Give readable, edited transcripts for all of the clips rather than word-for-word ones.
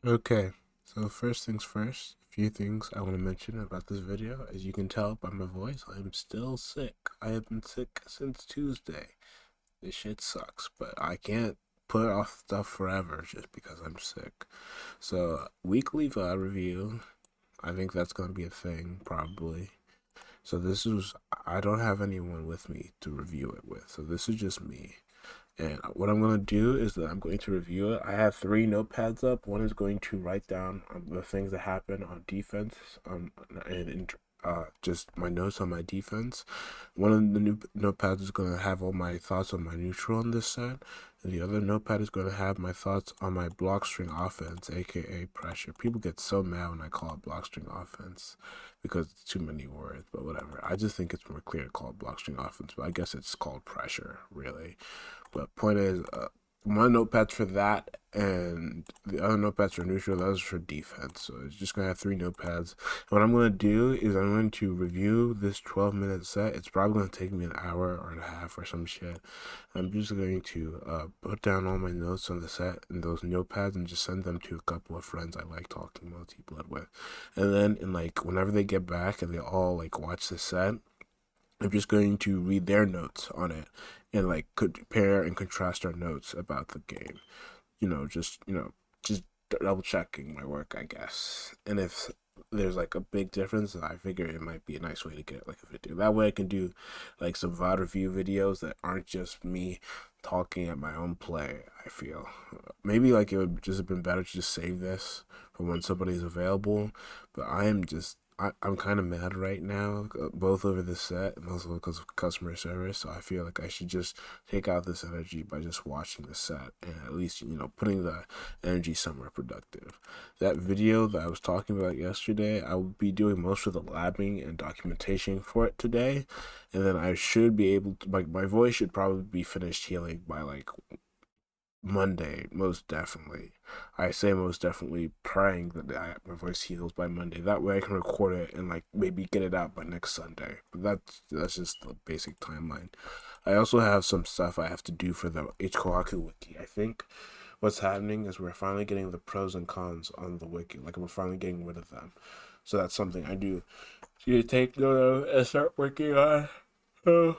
Okay, so first things first, a few things I want to mention about this video. As you can tell by my voice, I'm still sick. I have been sick since Tuesday. This shit sucks, but I can't put off stuff forever just because I'm sick. So, weekly VOD review, I think that's going to be a thing, probably. So, I don't have anyone with me to review it with, so this is just me. And what I'm going to do is that I'm going to review it. I have three notepads up. One is going to write down the things that happen on defense, and just my notes on my defense. One of the new notepads is going to have all my thoughts on my neutral on this set. And the other notepad is going to have my thoughts on my block string offense, aka pressure. People get so mad when I call it block string offense because it's too many words, but whatever. I just think it's more clear to call it block string offense, but I guess it's called pressure, really. But point is, one notepad's for that, and the other notepads for neutral. Those are for defense. So it's just gonna have three notepads. And what I'm gonna do is I'm going to review this 12-minute set. It's probably gonna take me an hour or a half or some shit. I'm just going to put down all my notes on the set in those notepads and just send them to a couple of friends I like talking multi-blood with. And then in like whenever they get back and they all like watch the set, I'm just going to read their notes on it and like compare and contrast our notes about the game. Just double checking my work, I guess. And if there's like a big difference, I figure it might be a nice way to get like a video. That way I can do like some VOD review videos that aren't just me talking at my own play, I feel. Maybe like it would just have been better to just save this for when somebody's available, but I'm kind of mad right now, both over the set and also because of customer service. So I feel like I should just take out this energy by just watching the set and at least, putting the energy somewhere productive. That video that I was talking about yesterday, I will be doing most of the labbing and documentation for it today. And then I should be able to, like, my voice should probably be finished healing by like Monday, most definitely. I say most definitely, praying that my voice heals by Monday. That way I can record it and like maybe get it out by next Sunday. But that's just the basic timeline. I also have some stuff I have to do for the H-Kkohaku wiki. I think what's happening is we're finally getting the pros and cons on the wiki. Like we're finally getting rid of them. So that's something I do. You take note of and start working on. Oh.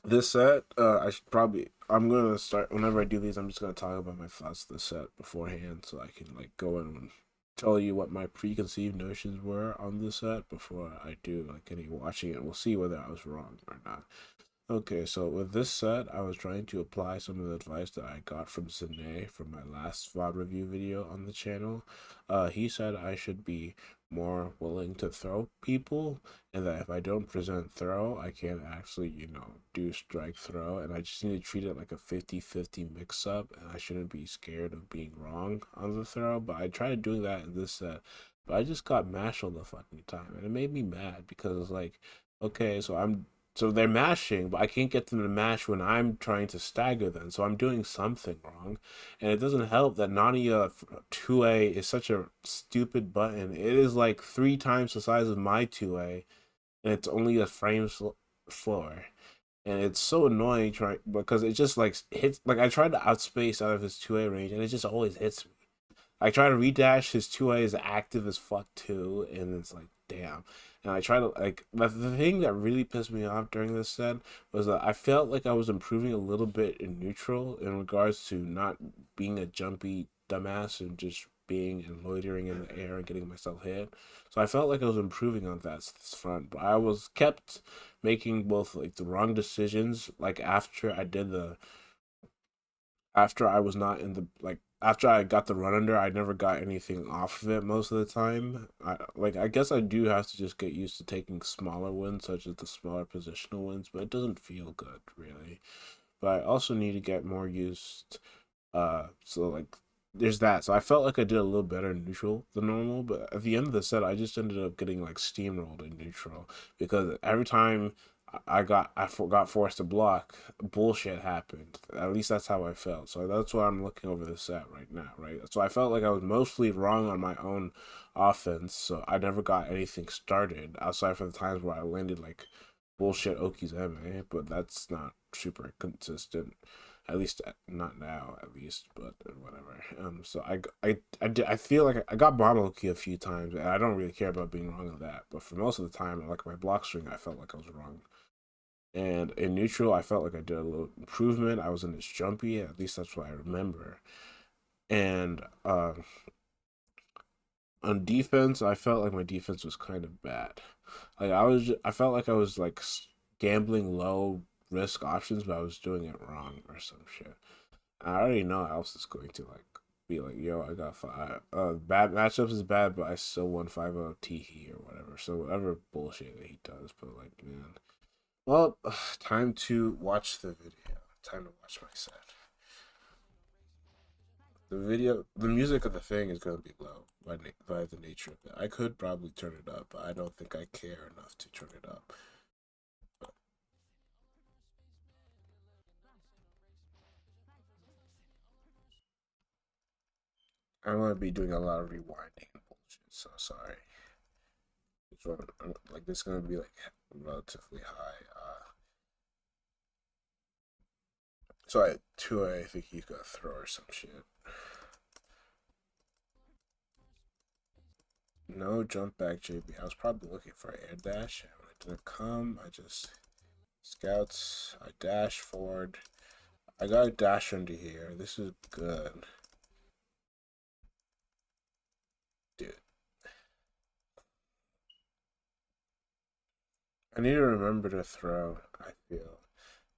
This set, I should probably. I'm gonna start whenever I do these. I'm just gonna talk about my thoughts of the set beforehand, so I can like go in and tell you what my preconceived notions were on the set before I do like any watching it. We'll see whether I was wrong or not. Okay, so with this set, I was trying to apply some of the advice that I got from Zane from my last VOD review video on the channel. He said I should be more willing to throw people, and that if I don't present throw, I can't actually, do strike throw, and I just need to treat it like a 50-50 mix up, and I shouldn't be scared of being wrong on the throw. But I tried doing that in this set, but I just got mashed all the fucking time, and it made me mad because it's like, okay, so they're mashing, but I can't get them to mash when I'm trying to stagger them. So I'm doing something wrong. And it doesn't help that Nania 2A is such a stupid button. It is like three times the size of my 2A, and it's only a frame slower. And it's so annoying because it just like hits. Like I tried to outspace out of his 2A range, and it just always hits me. I try to redash, his 2A is active as fuck too, and it's like, damn. And I try to like the thing that really pissed me off during this set was that I felt like I was improving a little bit in neutral in regards to not being a jumpy dumbass and just being and loitering in the air and getting myself hit. So I felt like I was improving on that front, but I was kept making both like the wrong decisions. Like after I was not in the like after I got the run under, I never got anything off of it most of the time. I guess I do have to just get used to taking smaller wins, such as the smaller positional wins, but it doesn't feel good really. But I also need to get more used. So like there's that. So I felt like I did a little better in neutral than normal, but at the end of the set, I just ended up getting like steamrolled in neutral because every time I got forced to block, bullshit happened. At least that's how I felt. So that's why I'm looking over the set right now, right? So I felt like I was mostly wrong on my own offense, so I never got anything started outside for the times where I landed like bullshit Oki's MA, but that's not super consistent. At least not now, at least, but whatever. So I feel like I got bomb low-key a few times, and I don't really care about being wrong on that. But for most of the time, like my block string, I felt like I was wrong. And in neutral, I felt like I did a little improvement. I was in this jumpy, at least that's what I remember. And on defense, I felt like my defense was kind of bad. Like I felt like I was like gambling low risk options, but I was doing it wrong or some shit. I already know Alps is going to like be like, yo, I got five. Bad matchups is bad, but I still won 5-0 Teehee or whatever. So whatever bullshit that he does, but like, man. Well, time to watch the video. Time to watch my set. The music of the thing is gonna be low by the nature of it. I could probably turn it up, but I don't think I care enough to turn it up. I'm gonna be doing a lot of rewinding and bullshit, so sorry. Like this is gonna be like relatively high. So at 2A, I think he's gonna throw or some shit. No jump back JB. I was probably looking for air dash, and when it didn't come, I just scouts. I dash forward. I got a dash under here. This is good, dude. I need to remember to throw. I feel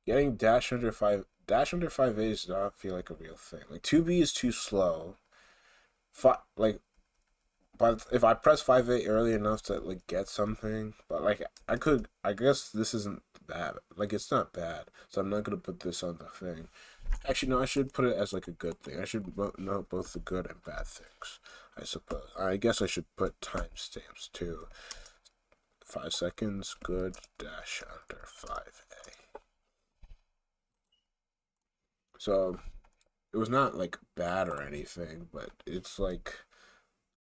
getting dash under 5A does not feel like a real thing. Like 2B is too slow. Like but if I press 5-8 early enough to like get something, but like I guess this isn't bad. Like it's not bad, so I'm not gonna put this on the thing. Actually, no, I should put it as like a good thing. I should note both the good and bad things. I suppose. I guess I should put timestamps too. 5 seconds, good dash under 5A. So it was not like bad or anything, but it's like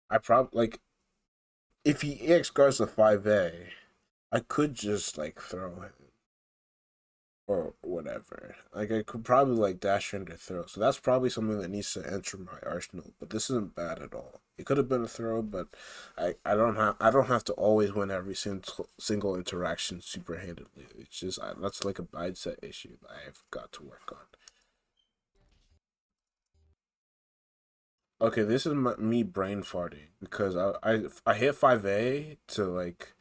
I probably like if he EX guards the 5A, I could just like throw him or whatever. Like I could probably like dash into throw. So that's probably something that needs to enter my arsenal. But this isn't bad at all. It could have been a throw, but I don't have to always win every single interaction super handedly. It's just that's like a mindset issue that I've got to work on. Okay, this is me brain farting because I hit 5A to like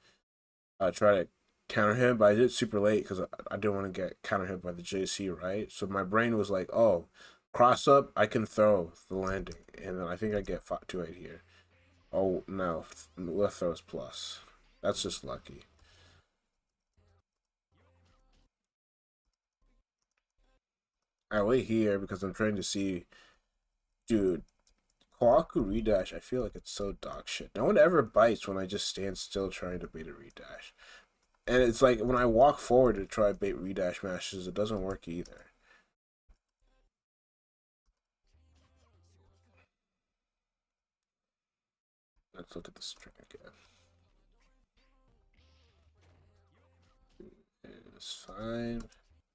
try to counter him, but I did it super late because I didn't want to get counter hit by the JC, right? So my brain was like, oh, cross up, I can throw the landing, and then I think I get 2-8 here. Oh no, left throws plus. That's just lucky. I wait here because I'm trying to see, dude. Kohaku redash, I feel like it's so dog shit. No one ever bites when I just stand still trying to bait a redash. And it's like when I walk forward to try bait redash mashes, it doesn't work either. Let's look at the string again. It's fine.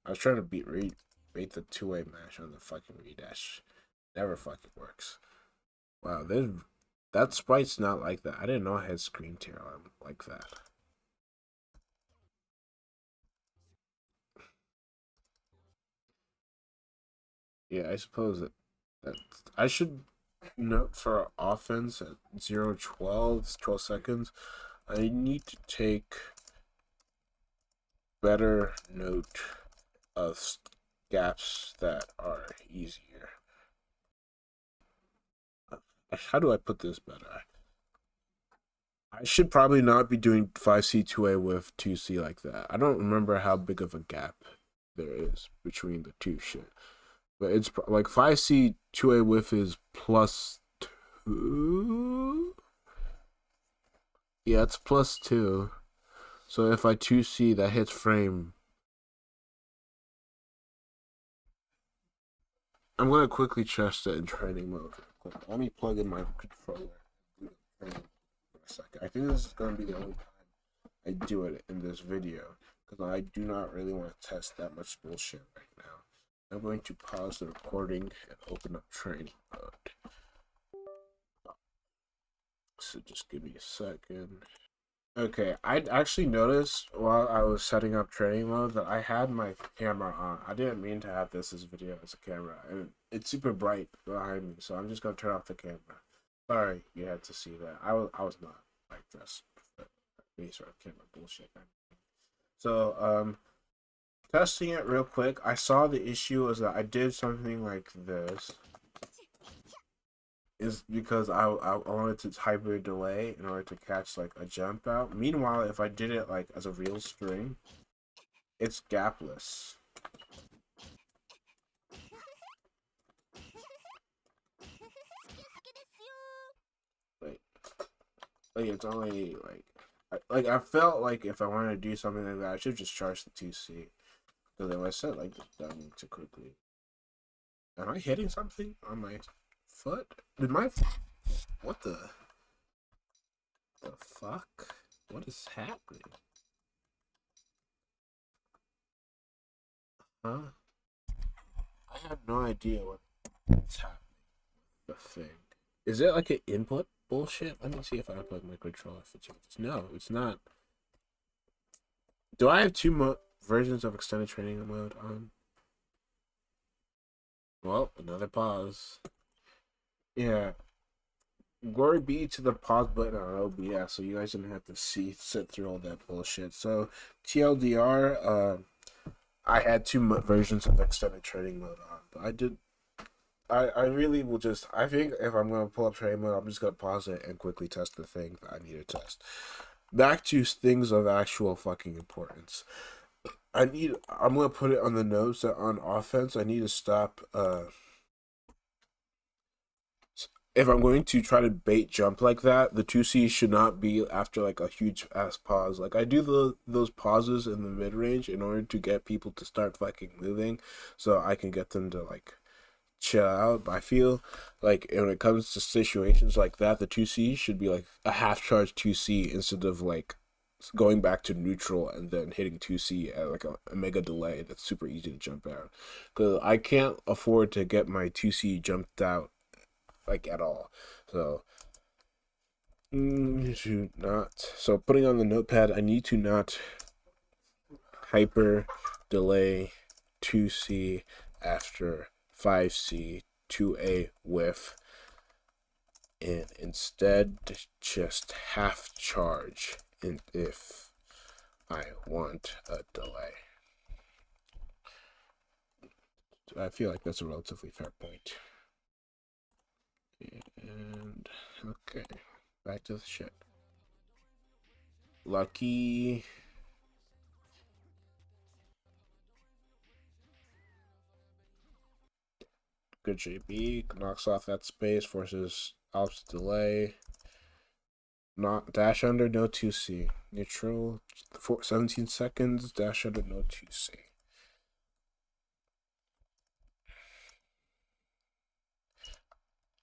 I was trying to bait the two-way mash on the fucking redash. Never fucking works. Wow, that sprite's not like that. I didn't know I had screen tear on like that. Yeah, I suppose that I should note for offense at 12 seconds. I need to take better note of gaps that are easier. How do I put this better? I should probably not be doing 5C 2A with 2C like that. I don't remember how big of a gap there is between the two shit. But it's like 5C 2A width is +2. Yeah, it's +2. So if I 2C, that hits frame. I'm gonna quickly test it in training mode. Let me plug in my controller. For a second. I think this is gonna be the only time I do it in this video because I do not really want to test that much bullshit right now. I'm going to pause the recording and open up training mode. So just give me a second. Okay, I actually noticed while I was setting up training mode that I had my camera on. I didn't mean to have this as video as a camera, and it's super bright behind me, so I'm just gonna turn off the camera. Sorry, you had to see that. I was not like this. Any sort of camera bullshit. So testing it real quick. I saw the issue was that I did something like this. Is because I wanted to hyper delay in order to catch like a jump out. Meanwhile, if I did it like as a real string, it's gapless. Like, it's only I felt like if I wanted to do something like that, I should just charge the 2C. Because if I set like this down too quickly, am I hitting something on my foot? Did my what the fuck? What is happening? Huh? I have no idea what's happening. The thing. Is it like an input bullshit? Let me see if I unplug my controller if it changes. No, it's not. Do I have two versions of extended training mode on? Well, another pause. Yeah. Glory be to the pause button on OBS, so you guys didn't have to sit through all that bullshit. So, TLDR, I had two versions of extended training mode on, but I really will just, I think if I'm going to pull up training mode, I'm just going to pause it and quickly test the thing that I need to test. Back to things of actual fucking importance. I'm going to put it on the notes that on offense, I need to stop, if I'm going to try to bait jump like that, the 2C should not be after like a huge ass pause. Like I do those pauses in the mid range in order to get people to start fucking moving, so I can get them to like chill out. But I feel like when it comes to situations like that, the 2C should be like a half charge 2C instead of like going back to neutral and then hitting 2C at like a mega delay that's super easy to jump out. Because I can't afford to get my 2C jumped out like at all. So to not. So putting on the notepad, I need to not hyper delay 2C after 5C to a whiff, and instead just half charge and if I want a delay. I feel like that's a relatively fair point. And okay, back to the shit. Lucky. Good JB. Knocks off that space, forces Alps delay. Not dash under, no 2C. Neutral, 17 seconds, dash under, no 2C.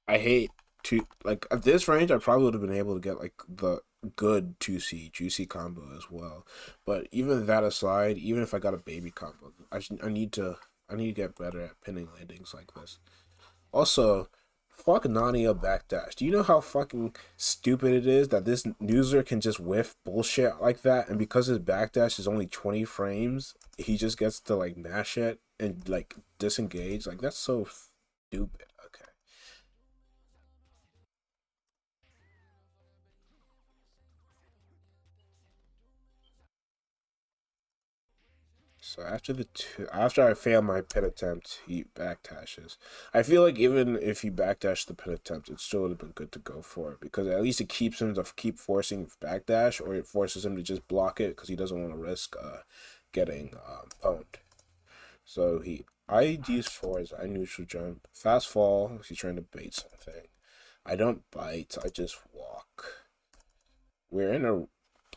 I hate to, like, at this range, I probably would have been able to get, like, the good 2C, juicy combo as well. But even that aside, even if I got a baby combo, I need to get better at pinning landings like this. Also, fuck Nania backdash. Do you know how fucking stupid it is that this user can just whiff bullshit like that, and because his backdash is only 20 frames, he just gets to like mash it and like disengage? Like that's so stupid. Okay. So after I fail my pit attempt, he backdashes. I feel like even if he backdashed the pit attempt, it still would have been good to go for it because at least it keeps him to keep forcing backdash, or it forces him to just block it because he doesn't want to risk getting pwned. So I use four as I neutral jump, fast fall. He's trying to bait something. I don't bite. I just walk. We're in a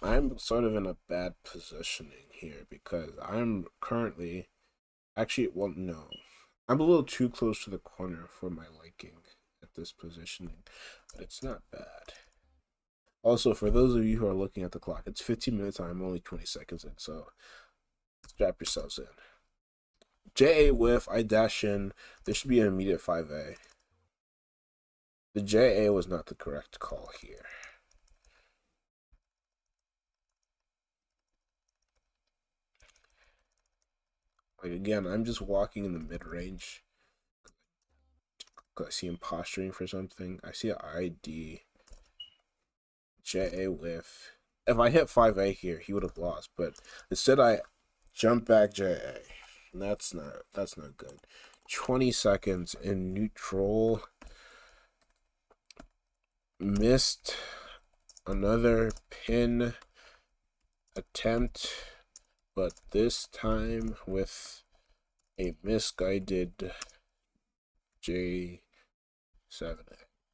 I'm sort of in a bad positioning here because I'm currently actually, well, no. I'm a little too close to the corner for my liking at this positioning, but it's not bad. Also, for those of you who are looking at the clock, it's 15 minutes. I'm only 20 seconds in, so strap yourselves in. JA whiff, I dash in. There should be an immediate 5A. The JA was not the correct call here. Like, again, I'm just walking in the mid-range. I see him posturing for something. I see an ID. JA whiff. If I hit 5A here, he would have lost. But instead, I jump back JA. And that's not good. 20 seconds in neutral. Missed another pin attempt, but this time with a misguided J7.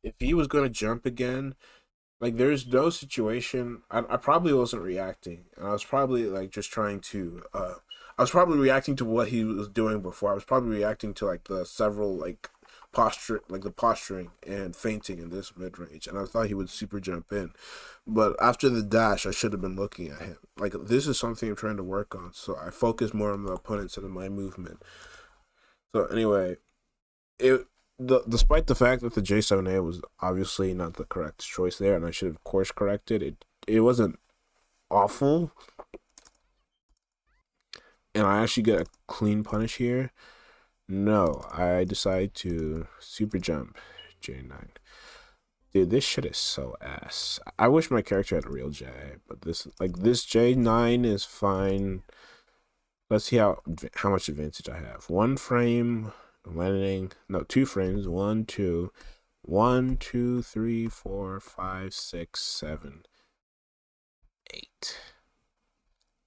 If he was going to jump again, like, there's no situation. I probably wasn't reacting. I was probably like just trying to. I was probably reacting to what he was doing before. I was probably reacting to like the several like the posturing and feinting in this mid range, and I thought he would super jump in. But after the dash, I should have been looking at him. Like, this is something I'm trying to work on, so I focus more on the opponent instead of my movement. So anyway, despite the fact that the J7A was obviously not the correct choice there, and I should have course corrected it wasn't awful, and I actually get a clean punish here. No, I decide to super jump J9. Dude, this shit is so ass. I wish my character had a real J, but this J9 is fine. Let's see how much advantage I have. 1 frame, landing. No, 2 frames. 1, 2. 1, 2, 3, 4, 5, 6, 7, 8.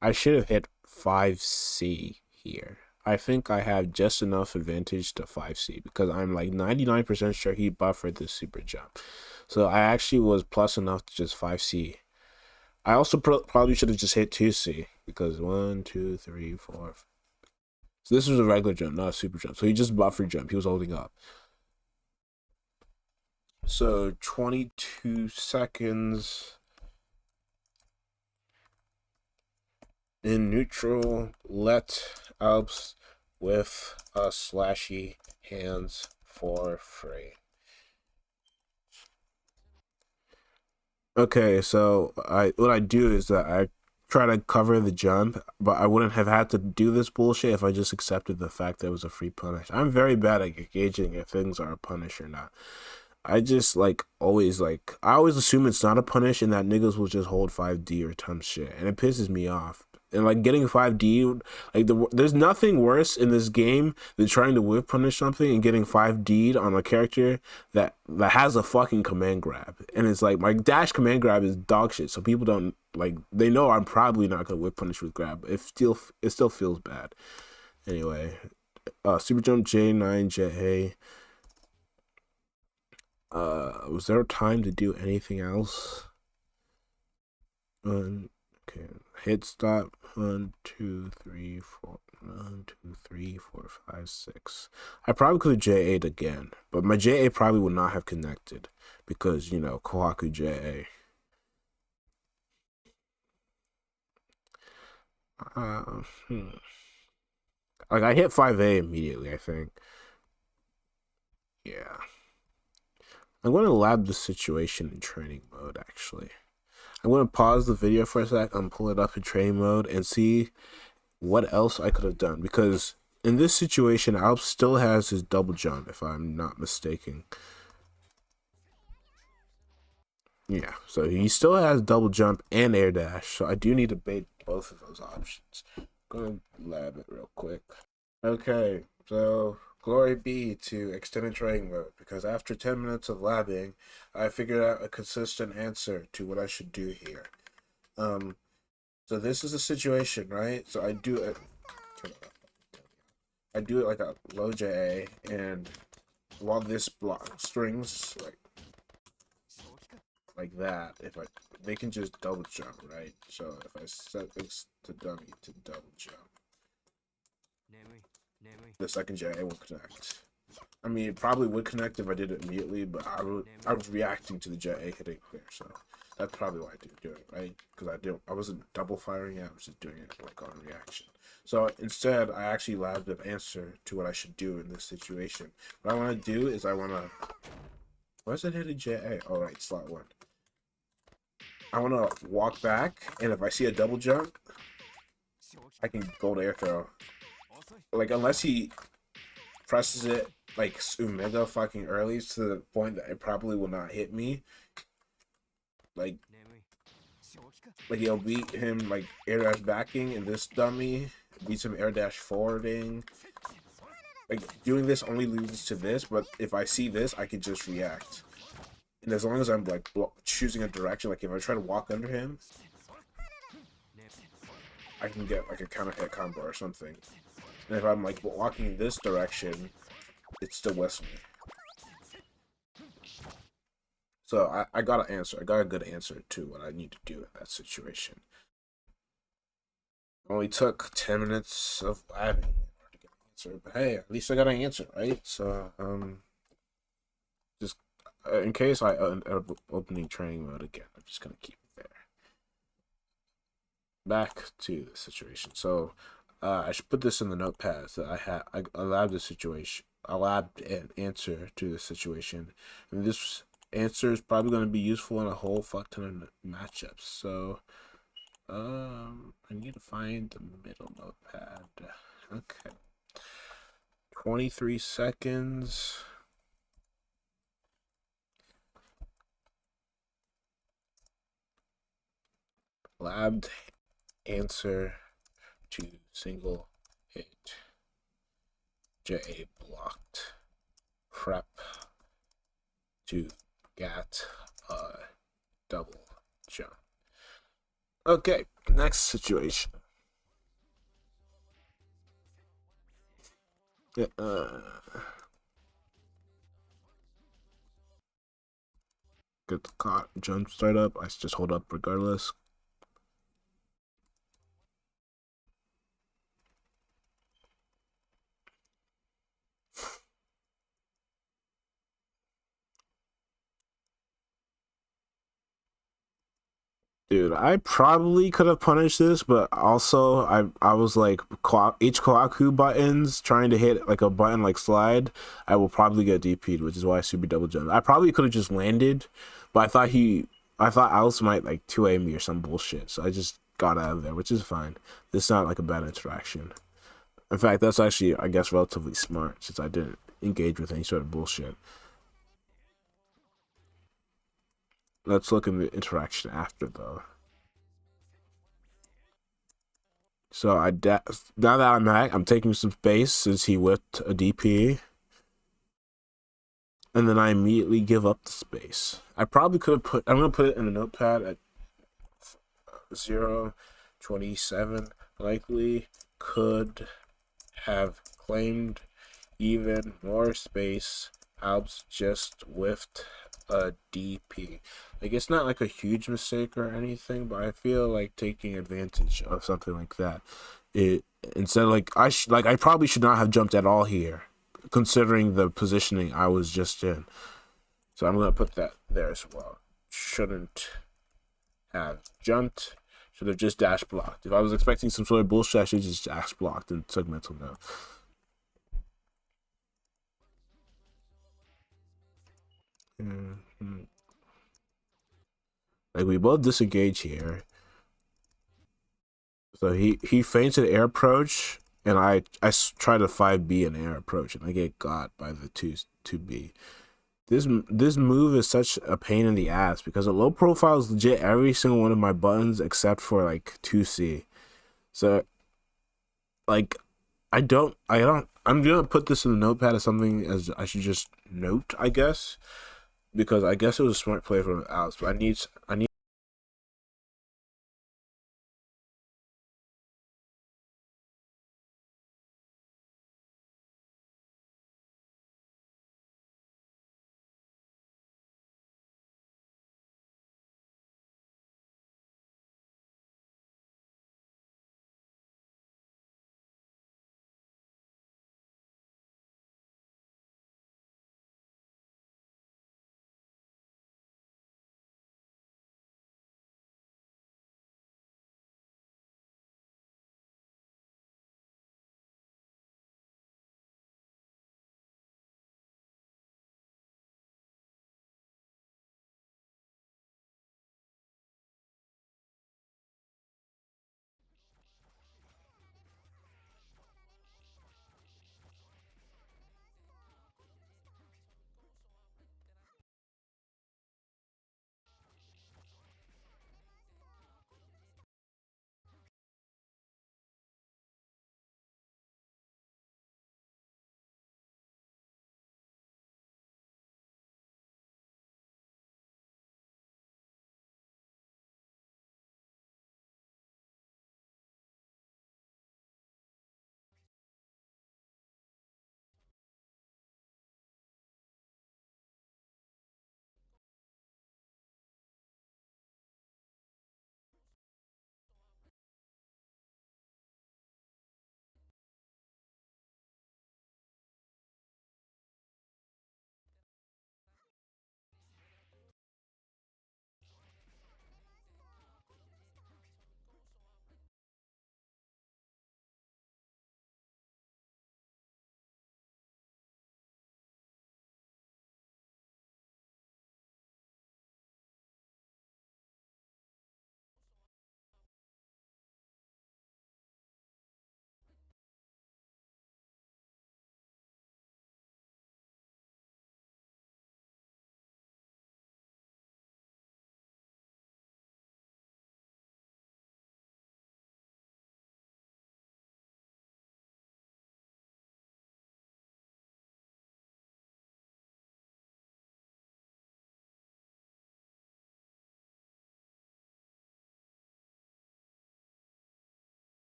I should have hit 5C here. I think I have just enough advantage to 5C because I'm like 99% sure he buffered this super jump. So I actually was plus enough to just 5C. I also probably should have just hit 2C because 1, 2, 3, 4. So this was a regular jump, not a super jump. So he just buffered jump. He was holding up. So 22 seconds in neutral. Let Alps with a slashy hands for free. Okay, so what I do is that I try to cover the jump, but I wouldn't have had to do this bullshit if I just accepted the fact that it was a free punish. I'm very bad at gauging if things are a punish or not. I just I always assume it's not a punish and that niggas will just hold 5D or some shit, and it pisses me off. And like getting 5D, there's nothing worse in this game than trying to whip punish something and getting 5D'd on a character that has a fucking command grab. And it's like my dash command grab is dog shit, so people don't they know I'm probably not gonna whip punish with grab. It still feels bad. Anyway, super jump J9 J. Was there time to do anything else? Okay, hit stop. 1, 2, 3, 4. 1, 2, 3, 4, 5, 6. I probably could have J8 again, but my J8 probably would not have connected because, Kohaku J8. I hit 5A immediately, I think. Yeah. I'm going to lab the situation in training mode, actually. I'm going to pause the video for a sec and pull it up in training mode and see what else I could have done. Because in this situation, Alps still has his double jump, if I'm not mistaken. Yeah, so he still has double jump and air dash. So I do need to bait both of those options. I'm going to lab it real quick. Okay, so glory be to extended training mode, because after 10 minutes of labbing, I figured out a consistent answer to what I should do here. So this is a situation, right? So I do it like a low JA, and while this block strings like that, they can just double jump, right? So if I set this to dummy to double jump, the second JA will connect. I mean, it probably would connect if I did it immediately, but I was reacting to the jet A hitting clear, so that's probably why I didn't do it, right? Because I wasn't double firing it, I was just doing it like on reaction. So instead, I actually labbed an answer to what I should do in this situation. What I want to do is I want to. Where's it hitting jet A? Oh, right, slot one. I want to walk back, and if I see a double jump, I can go to air throw. Like, unless he presses it like mega fucking early to the point that it probably will not hit me. Like, he'll beat him like air dash backing, and this dummy beats him air dash forwarding. Like, doing this only leads to this, but if I see this, I can just react. And as long as I'm like choosing a direction, like if I try to walk under him, I can get like a counter hit combo or something. And if I'm like walking in this direction, it still whiffs me. So I got an answer. I got a good answer to what I need to do in that situation. Only took 10 minutes of labbing in order to get an answer, but hey, at least I got an answer, right? So just in case I end up opening training mode again, I'm just gonna keep it there. Back to the situation. So I should put this in the notepad that I labbed the situation. I labbed an answer to the situation, and this answer is probably going to be useful in a whole fuck ton of matchups. So I need to find the middle notepad. Okay. 23 seconds. Labbed answer to single hit. J blocked. Prep to get double jump. Okay, next situation. Yeah, get the caught jump start up. I just hold up regardless. Dude, I probably could have punished this, but also I was like H-Kkohaku buttons trying to hit like a button like slide. I will probably get DP'd, which is why I super double jump. I probably could have just landed, but I thought Alice might like 2A me or some bullshit, so I just got out of there, which is fine. This is not like a bad interaction. In fact, that's actually I guess relatively smart since I didn't engage with any sort of bullshit. Let's look at the interaction after though. So now that I'm back, I'm taking some space since he whipped a DP, and then I immediately give up the space. I probably could have put. I'm gonna put it in a notepad at 0.27. Likely could have claimed even more space. Alps just whiffed a DP. Like, it's not like a huge mistake or anything, but I feel like taking advantage of something like that. It instead of like I probably should not have jumped at all here, considering the positioning I was just in. So I'm gonna put that there as well. Shouldn't have jumped. Should have just dash blocked. If I was expecting some sort of bullshit, I should just dash blocked and took mental note. Mm-hmm. Like, we both disengage here. So he feints an air approach, and I try to 5B an air approach, and I get got by the 2B. This move is such a pain in the ass because a low profile is legit every single one of my buttons except for like 2C. So like I'm gonna put this in the notepad as something as I should just note, I guess, because I guess it was a smart play from Alex, but I need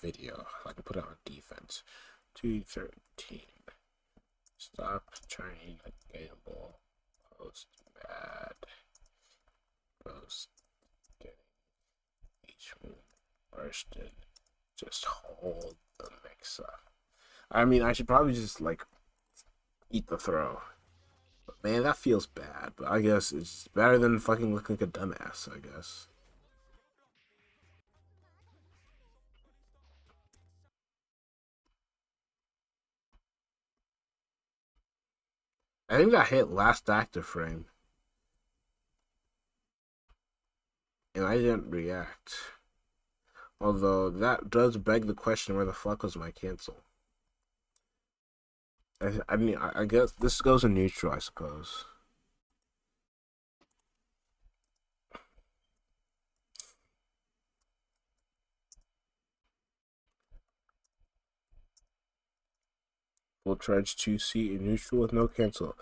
video. I can put it on defense. 213. Stop trying to gamble. Post bad. Post getting each move bursted. Just hold the mix up. I mean, I should probably just like eat the throw. But man, that feels bad. But I guess it's better than fucking looking like a dumbass, I guess. I think that hit last active frame. And I didn't react. Although that does beg the question, where the fuck was my cancel? I mean, I guess this goes in neutral, I suppose. Full charge 2C in neutral with no cancel.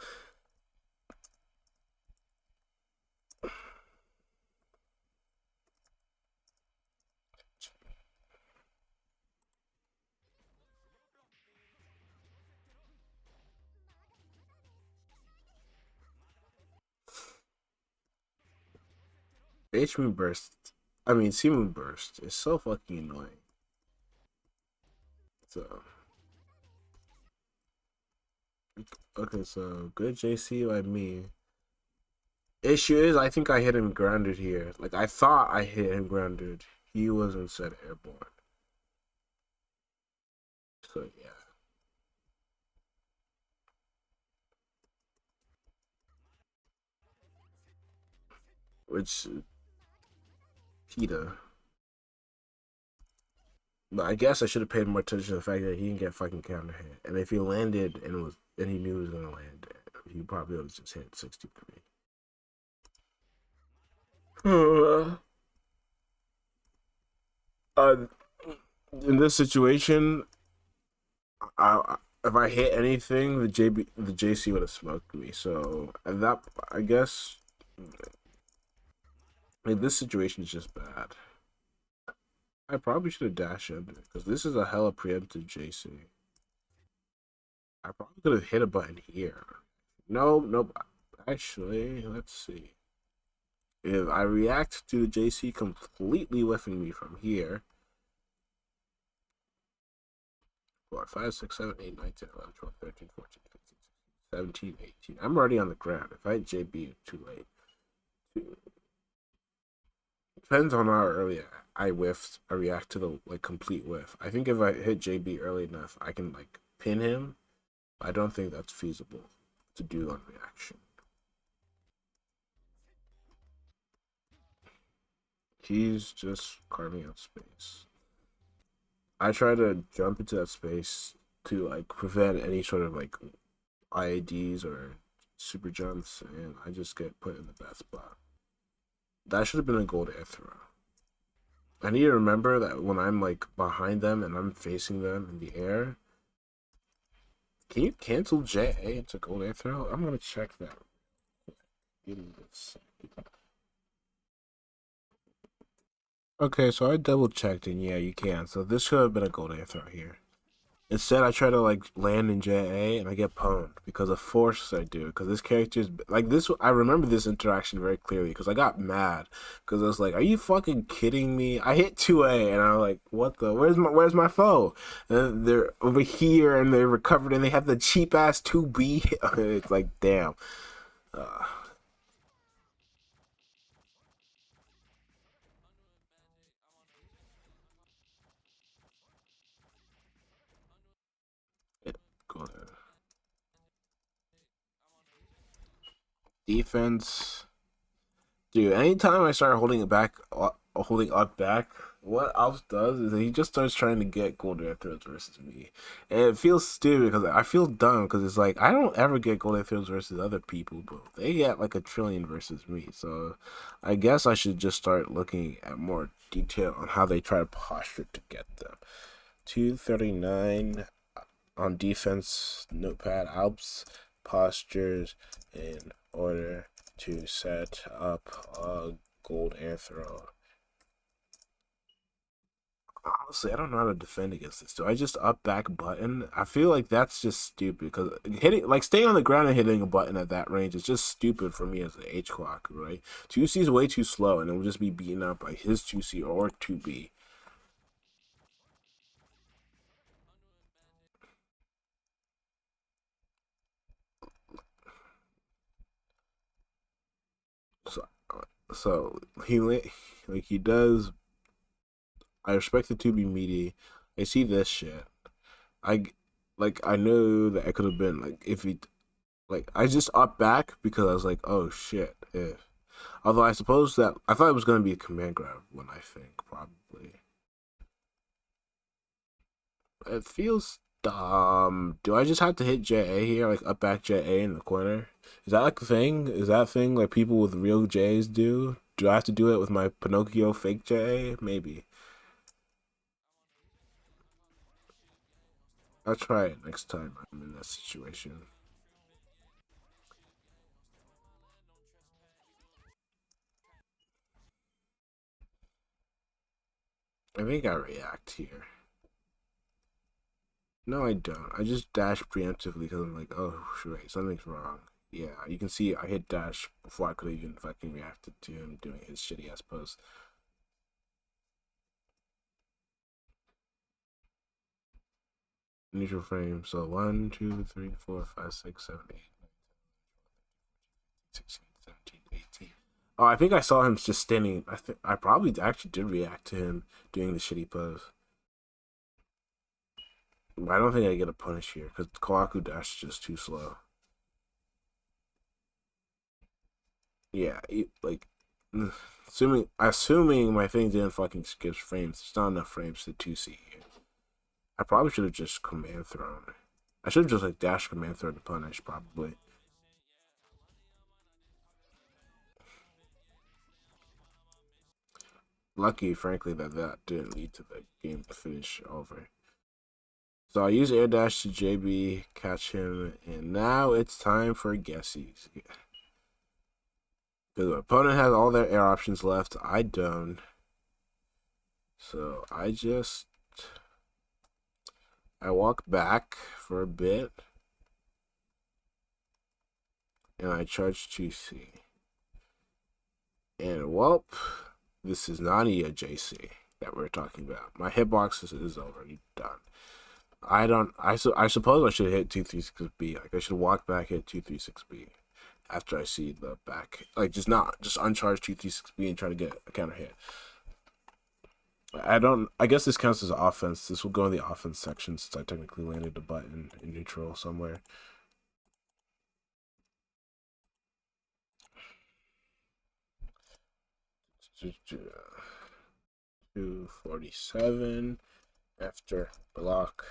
H-Moon burst. I mean, C-Moon burst is so fucking annoying. So. Okay, so good JC by me. Issue is, I think I hit him grounded here. Like, I thought I hit him grounded. He was instead airborne. So, yeah. Which, PETA. But I guess I should have paid more attention to the fact that he didn't get fucking counter hit. And if he landed and he knew he was gonna land, he probably would have just hit 63. uh, in this situation, if I hit anything, the JC would have smoked me. So that, I guess, like, this situation is just bad. I probably should have dashed under because this is a hella preemptive JC. I probably could have hit a button here. Nope. Actually, let's see. If I react to the JC completely whiffing me from here, 4, 5, 6, 7, 8, 9, 10, 11, 12, 13, 14, 15, 16, 17, 18. I'm already on the ground. If I hit JB, too late. Depends on how early I whiffed. I react to the like complete whiff. I think if I hit JB early enough, I can like pin him. I don't think that's feasible to do on reaction. He's just carving out space. I try to jump into that space to like prevent any sort of like IADs or super jumps, and I just get put in the bad spot. That should have been a gold air throw. I need to remember that when I'm like behind them and I'm facing them in the air. Can you cancel JA into gold air throw? I'm gonna check that. Give me a second. Okay, so I double checked and yeah, you can. So this should have been a gold air throw here. Instead, I try to like land in JA and I get pwned because of force I do. Because this character is like this. I remember this interaction very clearly because I got mad because I was like, "Are you fucking kidding me?" I hit 2A and I'm like, "What the? Where's my foe?" And they're over here and they recovered and they have the cheap ass 2B. It's like, damn. Uh, go ahead. Defense. Dude, anytime I start holding it back, holding up back, what Alf does is he just starts trying to get gold air throws versus me, and it feels stupid because I feel dumb because it's like I don't ever get gold air throws versus other people, but they get like a trillion versus me. So I guess I should just start looking at more detail on how they try to posture to get them. 239 on defense notepad Alps postures in order to set up a gold air throw. Honestly, I don't know how to defend against this. Do I just up back button? I feel like that's just stupid because hitting, like staying on the ground and hitting a button at that range is just stupid for me as an H-Kkohaku, right? 2C is way too slow and it will just be beaten up by his 2C or 2B. So, so like he does. I respect the 2B meaty. I see this shit. I like I know that it could have been like if he like I just up back because I was like, oh shit, if. Although I suppose that I thought it was going to be a command grab when I think probably. It feels dumb. Do I just have to hit JA here, like up back JA in the corner? Is that like a thing? Is that a thing like people with real J's do? Do I have to do it with my Pinocchio fake JA? Maybe. I'll try it next time I'm in that situation. I think I react here. No, I don't. I just dash preemptively because I'm like, oh, wait, something's wrong. Yeah, you can see I hit dash before I could even fucking reacted to him doing his shitty ass post. Neutral frame. So 1, 2, 3, 4, 5, 6, 7, 8, 16, 17, 18. Oh, I think I saw him just standing. I think I probably actually did react to him doing the shitty pose. But I don't think I get a punish here because Kawaku dash is just too slow. Yeah, like assuming my thing didn't fucking skip frames. There's not enough frames to 2C here. I probably should have just command thrown. I should have just like dash command thrown to punish probably. Lucky, frankly, that that didn't lead to the game finish over. So I use air dash to JB, catch him, and now it's time for guessies. Because the opponent has all their air options left, I don't. So I walk back for a bit, and I charge 2C. And whoop, this is not a JC that we're talking about. My hitbox is already done. I don't. I suppose I should hit 236B. Like I should walk back hit 236B after I see the back. Like just not just uncharge 236B and try to get a counter hit. I don't. I guess this counts as offense. This will go in the offense section since I technically landed a button in neutral somewhere. 247 after block.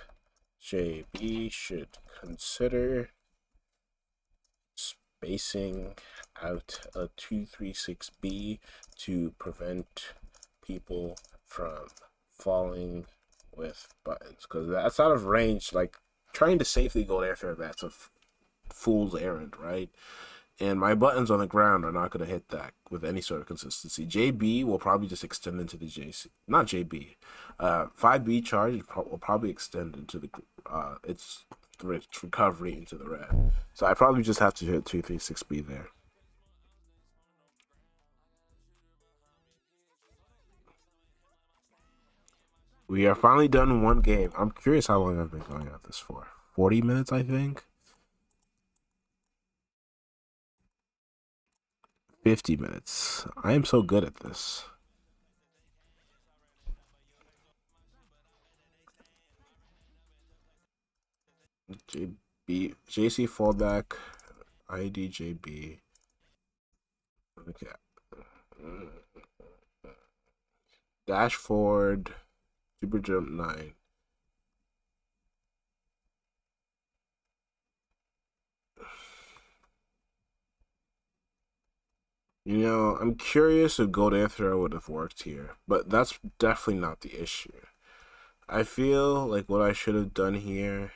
JB should consider spacing out a 236B to prevent people from falling with buttons because that's out of range. Like trying to safely go after that's a fool's errand, right? And my buttons on the ground are not going to hit that with any sort of consistency. JB will probably just extend into the JC, not JB. 5B charge will probably extend into the its recovery into the red. So I probably just have to hit 236B there. We are finally done in one game. I'm curious how long I've been going at this for. 40 minutes, I think. 50 minutes. I am so good at this. JC fallback, IDJB. Okay. Dash forward, super jump 9. You know, I'm curious if gold air throw would have worked here, but that's definitely not the issue. I feel like what I should have done here.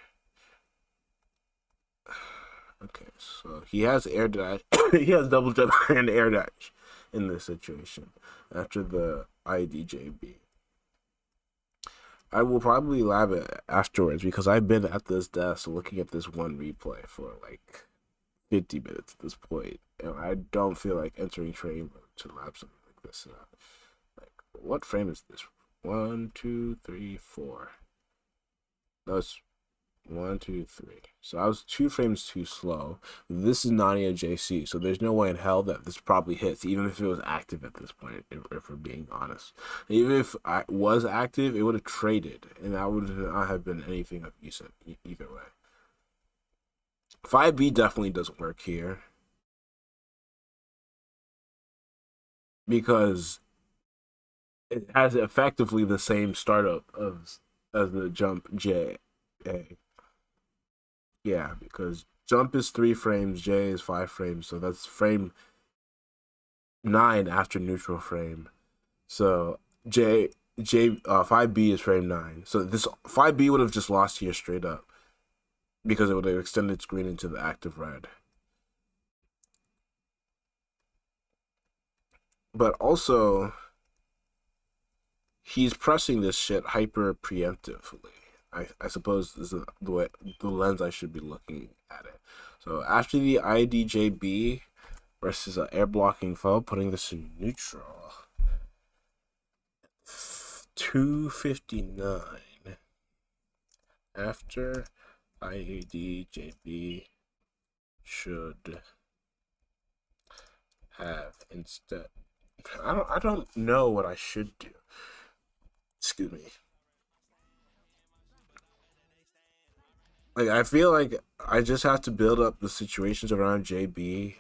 Okay, so he has air dash. He has double jump and air dash in this situation after the IDJB. I will probably lab it afterwards because I've been at this desk looking at this one replay for like 50 minutes at this point, and I don't feel like entering training mode to lab something like this. Like, what frame is this? 1, 2, 3, 4. That's 1, 2, 3. So I was 2 frames too slow. This is not a JC, so there's no way in hell that this probably hits, even if it was active at this point, if we're being honest. Even if I was active, it would have traded, and that would not have been anything of use either way. 5B definitely doesn't work here because it has effectively the same startup as the jump J. Yeah, because jump is 3 frames, J is 5 frames, so that's frame 9 after neutral frame. So J 5B is frame 9. So this 5B would have just lost here straight up because it would have extended screen into the active red. But also, he's pressing this shit hyper preemptively. I suppose this is the lens I should be looking at it. So after the IDJB versus an air blocking foe, putting this in neutral. 259. After IDJB should have instead. I don't know what I should do. Excuse me. Like I feel like I just have to build up the situations around JB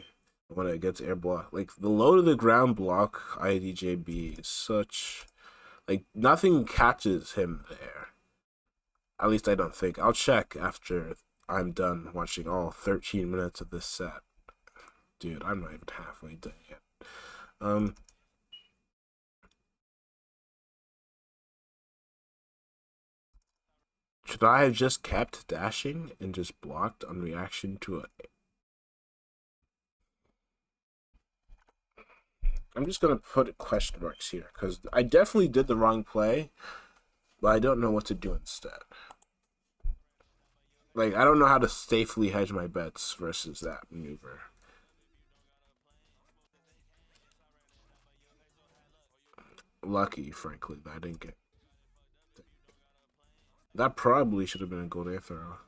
when it gets air block. Like the low to the ground block IDJB is such like nothing catches him there. At least I don't think. I'll check after I'm done watching all 13 minutes of this set. Dude, I'm not even halfway done yet. Should I have just kept dashing and just blocked on reaction to a... I'm just going to put question marks here, because I definitely did the wrong play, but I don't know what to do instead. Like, I don't know how to safely hedge my bets versus that maneuver. Lucky, frankly, that I didn't get... That probably should have been a gold air throw.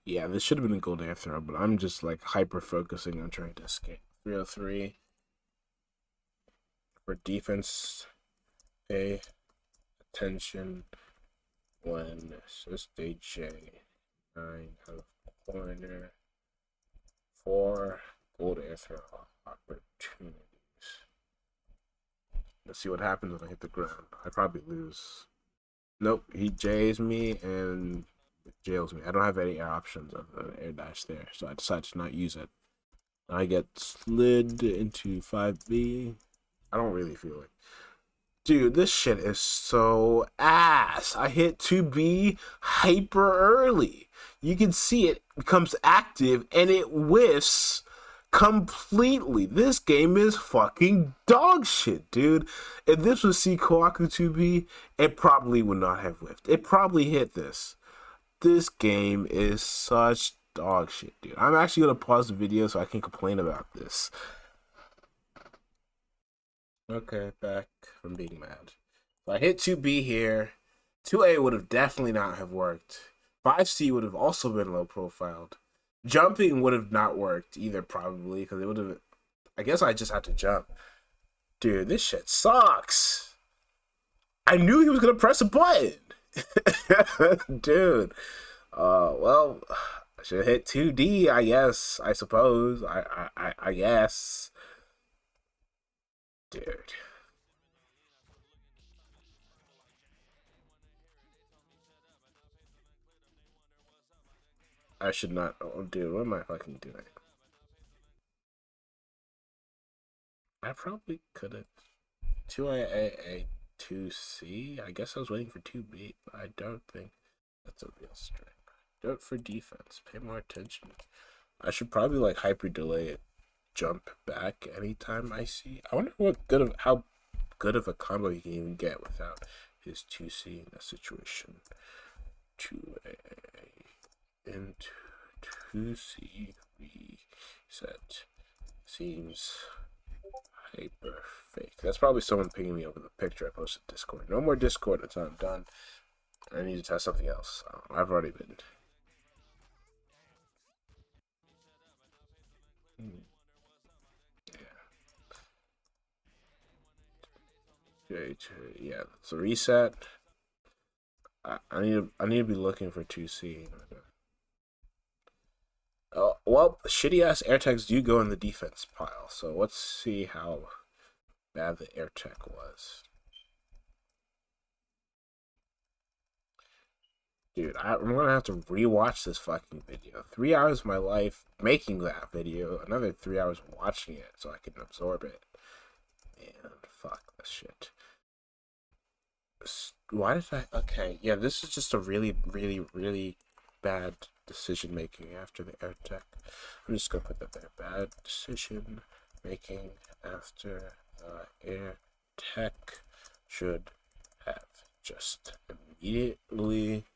Yeah, this should have been a gold air throw, but I'm just like hyper focusing on trying to escape. 303 for defense. Pay attention when stage J 9 out of corner 4 gold air throw opportunities. Let's see what happens when I hit the ground. I probably lose. Nope, he J's me and jails me. I don't have any air options of an air dash there, so I decided to not use it. I get slid into 5B. I don't really feel it. Dude, this shit is so ass. I hit 2B hyper early. You can see it becomes active and it whiffs completely. This game is fucking dog shit, dude. If this was H-Kkohaku 2B, it probably would not have whiffed. It probably hit this. This game is such dog shit, dude. I'm actually gonna pause the video so I can complain about this. Okay, back from being mad. So I hit 2B here. 2A would have definitely not have worked. 5C would have also been low profiled. Jumping would have not worked either, probably, because it would have... I guess I just had to jump. Dude, this shit sucks. I knew he was going to press a button. Dude. Well, I should hit 2D, I guess. I suppose. I guess. Dude. I should not... Oh, dude, what am I fucking doing? I probably could have... 2A, 2C? I guess I was waiting for 2B, but I don't think that's a real strike. Do it for defense. Pay more attention. I should probably like hyper delay it. Jump back anytime I see. I wonder what good of how good of a combo you can even get without his 2C in that situation. 2A into 2C reset seems hyper fake. That's probably someone pinging me over the picture I posted Discord. No more Discord until I'm done. I need to test something else. I've already been. Yeah. Yeah, it's a reset. I need to be looking for 2C. Well, shitty ass air tags do go in the defense pile. So let's see how bad the air tag was. Dude, I'm gonna have to rewatch this fucking video. 3 hours of my life making that video, another 3 hours watching it so I can absorb it. And fuck this shit. Why did I? Okay, yeah, this is just a really bad decision making after the air tech. I'm just gonna put that there. Bad decision making after the air tech. Should have just immediately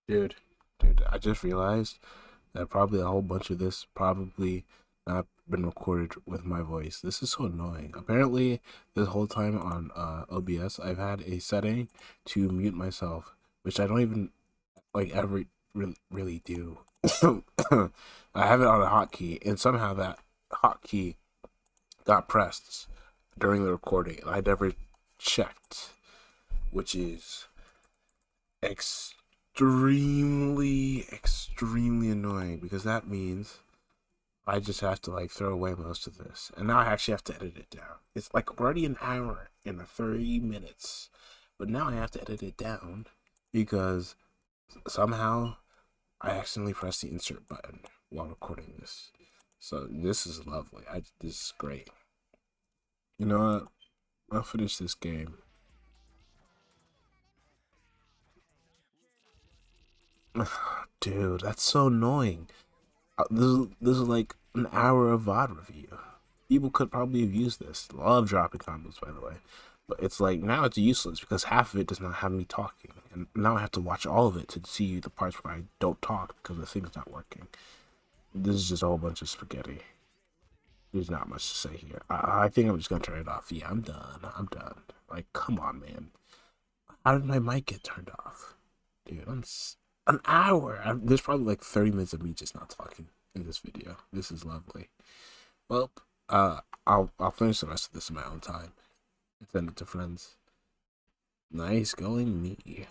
Dude, I just realized that probably a whole bunch of this probably not been recorded with my voice. This is so annoying. Apparently, this whole time on OBS, I've had a setting to mute myself, which I don't even like ever really do. I have it on a hotkey, and somehow that hotkey got pressed during the recording, and I never checked, which is extremely annoying because that means I just have to like throw away most of this, and now I actually have to edit it down. It's like already an hour and 30 minutes, but now I have to edit it down because somehow I accidentally pressed the insert button while recording this. So this is lovely. This is great. You know what? I'll finish this game. Dude, that's so annoying. This is like an hour of VOD review. People could probably have used this. Love dropping combos, by the way. But it's like now it's useless because half of it does not have me talking, and now I have to watch all of it to see the parts where I don't talk because the thing's not working. This is just a whole bunch of spaghetti. There's not much to say here. I think I'm just gonna turn it off. Yeah, I'm done. I'm done. Like, come on, man. How did my mic get turned off, dude? An hour. There's probably like 30 minutes of me just not talking in this video. This is lovely. Well, I'll finish the rest of this in my own time and send it to friends. Nice going, me.